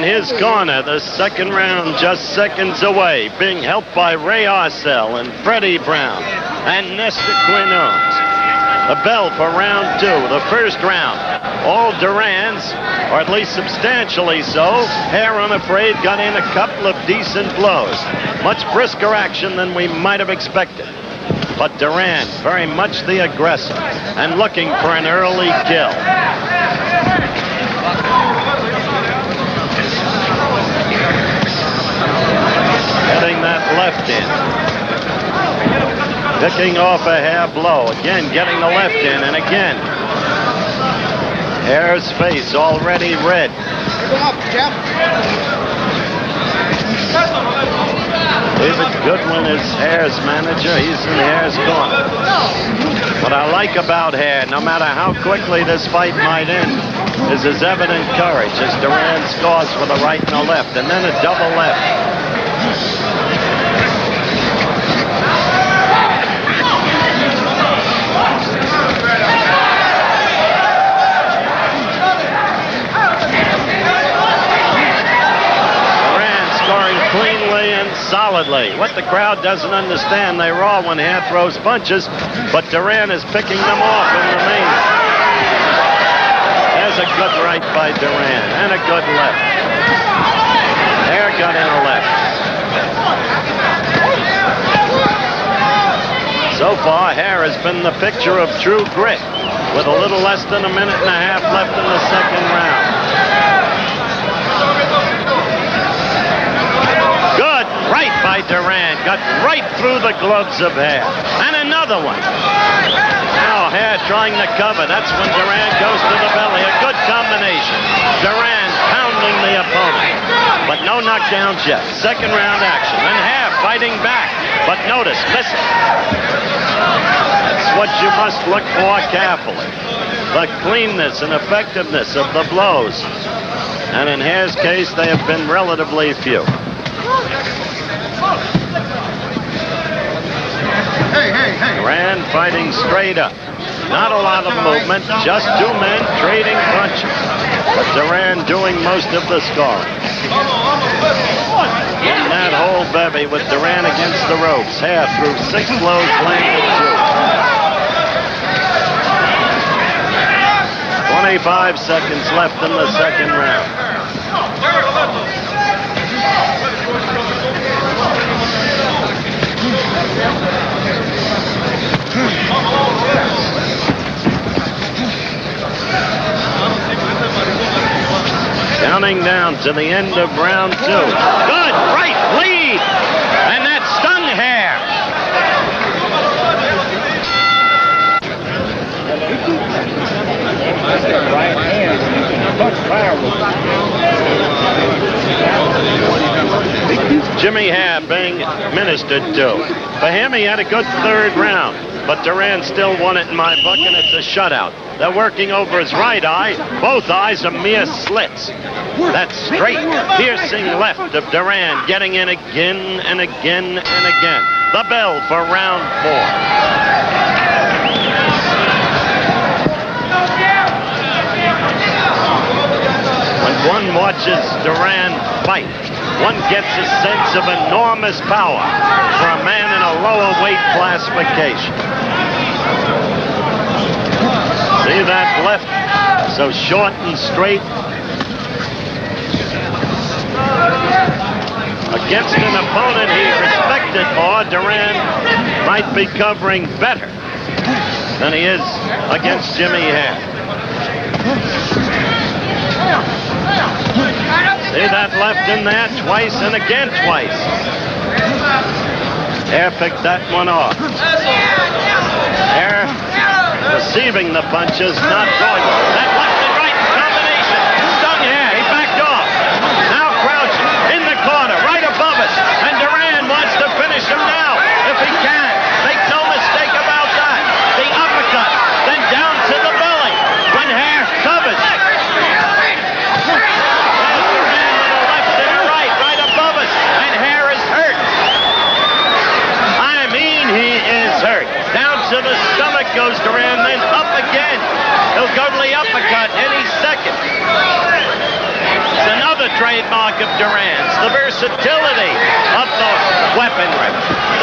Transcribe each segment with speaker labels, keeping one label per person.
Speaker 1: in his corner, the second round just seconds away, being helped by Ray Arcel and Freddie Brown and Nestor Quinones. The bell for round 2, the first round. All Duran's, or at least substantially so. Heir, unafraid, got in a couple of decent blows. Much brisker action than we might have expected. But Duran, very much the aggressor, and looking for an early kill. Getting that left in. Picking off a Heir blow. Again, getting the left in, and again. Heir's face already red. David Goodwin is Heir's manager. He's in Heir's corner. What I like about Heir, no matter how quickly this fight might end, is his evident courage as Duran scores for the right and the left, and then a double left. Solidly. What the crowd doesn't understand, they raw when Heir throws punches, but Duran is picking them off in the main. There's a good right by Duran and a good left. Heir got in a left. So far, Heir has been the picture of true grit, with a little less than a minute and a half left in the second round. Right by Duran, got right through the gloves of Heir. And another one. Now Heir trying to cover. That's when Duran goes to the belly. A good combination. Duran pounding the opponent. But no knockdowns yet. Second round action. And Heir fighting back. But notice, missing. That's what you must look for carefully. The cleanness and effectiveness of the blows. And in Heir's case, they have been relatively few. Duran fighting straight up. Not a lot of movement, just two men trading punches. But Duran doing most of the scoring. In that whole bevy with Duran against the ropes. Heir through 6 blows, landed 2. 25 seconds left in the second round. Counting down to the end of round 2. Good right lead, and that stung Heir. Jimmy Heir being ministered to. For him, he had a good third round, but Duran still won it in my book, and it's a shutout. They're working over his right eye. Both eyes are mere slits. That straight, piercing left of Duran, getting in again and again and again. The bell for round 4. When one watches Duran fight, one gets a sense of enormous power for a man in a lower weight classification. See that left, so short and straight. Against an opponent he respected more, Duran might be covering better than he is against Jimmy Heir. See that left in there twice and again twice. Heir picked that one off. Heir receiving the punches, not going. That left and right combination stung Heir. He backed off. Now crouching in the corner, right above us. And Duran wants to finish him now, if he can. Make no mistake about that. The uppercut, then down to the belly. When Heir covers. To the stomach goes Duran, then up again. He'll go to the uppercut. trademark of Duran's, the versatility of the weaponry.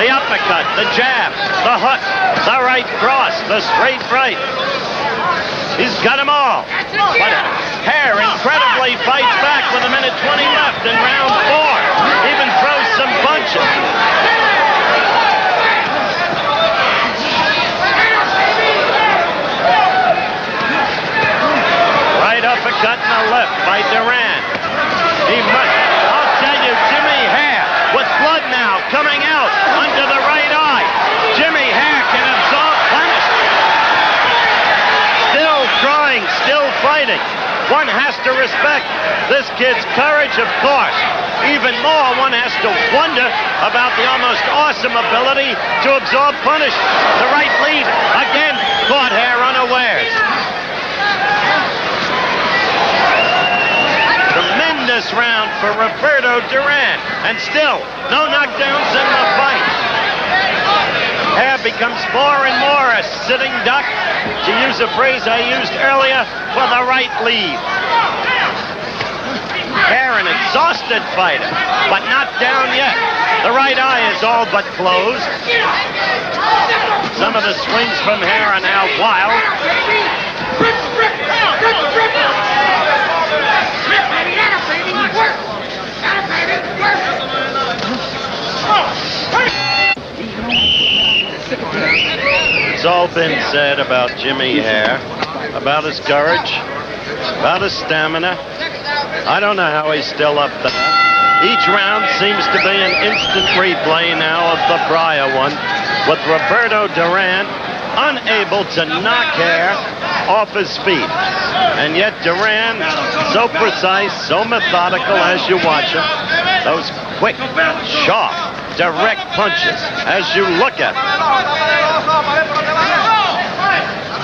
Speaker 1: The uppercut, the jab, the hook, the right cross, the straight right. He's got them all. But Heir incredibly fights back with 1:20 left in round 4. Even throws some punches. Right uppercut in the left by Duran. I'll tell you, Jimmy Heir with blood now coming out under the right eye. Jimmy Heir can absorb punishment. Still trying, still fighting. One has to respect this kid's courage, of course. Even more, one has to wonder about the almost awesome ability to absorb punishment. The right lead again caught Heir unawares. Tremendous round for Roberto Duran. And still, no knockdowns in the fight. Heir becomes more and more a sitting duck, to use a phrase I used earlier, for the right lead. Heir an exhausted fighter, but not down yet. The right eye is all but closed. Some of the swings from Heir are now wild. It's all been said about Jimmy Heir, about his courage, about his stamina. I don't know how he's still up there. Each round seems to be an instant replay now of the prior one, with Roberto Duran unable to knock Heir off his feet. And yet Duran, so precise, so methodical as you watch him, those quick, sharp, direct punches as you look at him.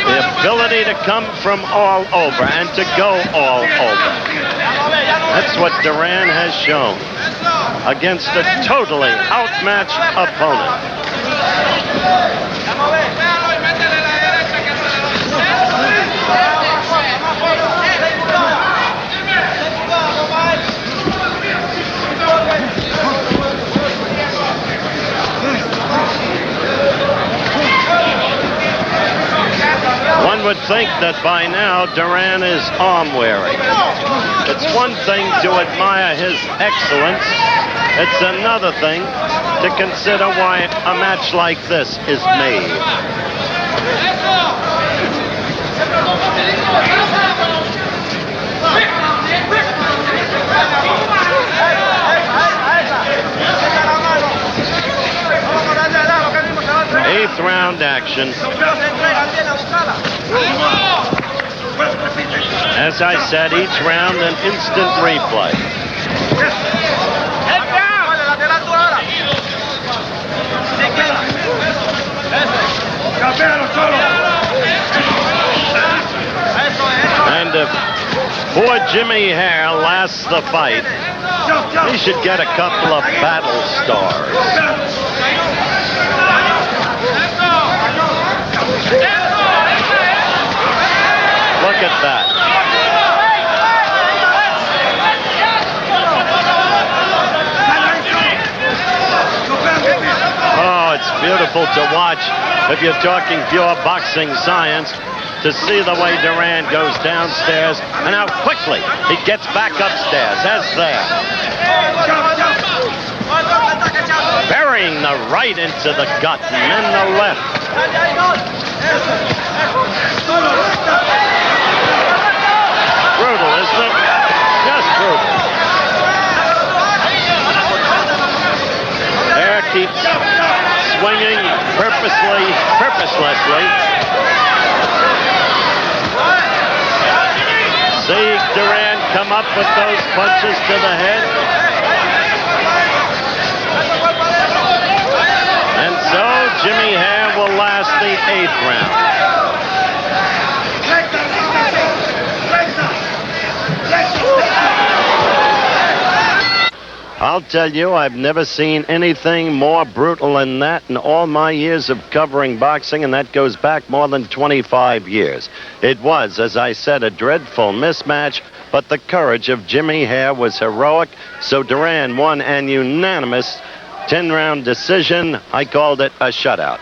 Speaker 1: The ability to come from all over and to go all over. That's what Duran has shown against a totally outmatched opponent. One would think that by now Duran is arm-weary. It's one thing to admire his excellence. It's another thing to consider why a match like this is made. Eighth round action. As I said, each round an instant replay. And if poor Jimmy Heir lasts the fight, he should get a couple of battle stars. Look at that. Oh, it's beautiful to watch, if you're talking pure boxing science, to see the way Duran goes downstairs and how quickly he gets back upstairs, as there. Burying the right into the gut and then the left. Brutal, isn't it? Just brutal. Heir keeps swinging purposelessly. See Duran come up with those punches to the head. And so Jimmy Heir will last the 8th round. I'll tell you, I've never seen anything more brutal than that in all my years of covering boxing, and that goes back more than 25 years. It was, as I said, a dreadful mismatch, but the courage of Jimmy Heair was heroic, so Duran won an unanimous 10-round decision. I called it a shutout.